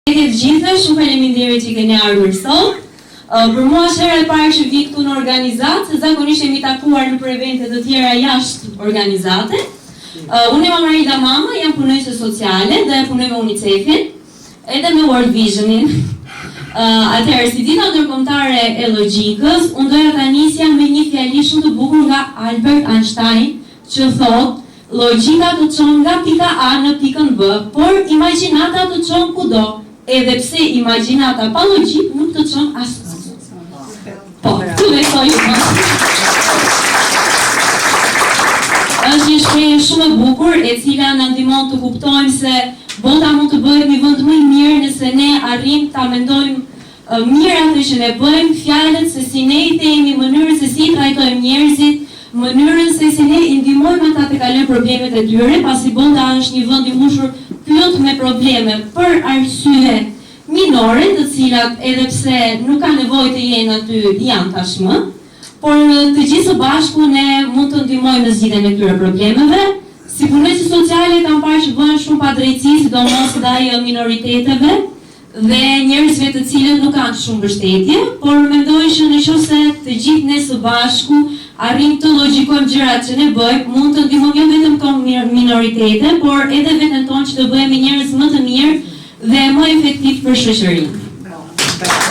Të gjithë, shumë faleminderit që keni ardhur sot. Për mua është hera e parë që vi këtu në organizatë, se zakonisht jemi takuar në evente të tjera jashtë organizate. Unë jam Marida Mama, jam punojse sociale dhe punoj me UNICEF-in, edhe me World Visionin. Atëherë, si dita ndërkombëtare e logjikës, unë doja ta nisja me një fjali shumë të bukur nga Albert Einstein, që thotë, logjika të çon nga pika A në pikën B, por imagjinata të çon kudo, edhe pse imagjinata pa logjik nuk të çon asnjë. Po, tu besoj unë. Është një shprehje shumë e bukur, e cila na ndihmon të kuptojmë se bota mund të bëhet një vend më i mirë nëse ne arrijmë ta mendojmë mirë atë që ne bëjmë, fjalët se si ne i themi, mënyrën se si i trajtojmë njerëzit, mënyrën se si ne i ndihmojmë ata të kalojnë problemet e tyre, pasi bota është një vend i mbushur plot me probleme për arsye minore, të cilat edhe pse nuk ka nevojë të jenë aty, janë tashmë, por të gjithë së bashku ne mund të ndihmojmë në zgjidhjen e këtyre problemeve. Si punojësi sociale kam parë që bëhen shumë padrejtësi, sidomos ndaj minoriteteve dhe njerëzve të cilët nuk kanë shumë mbështetje, por mendoj që nëse të gjithë ne së bashku arrim të logjikojmë gjërat që ne bëjmë, mund të ndihmojmë jo vetëm këto minoritete, por edhe veten tonë që të bëhemi njerëz më të mirë dhe më efektiv për shoqërinë.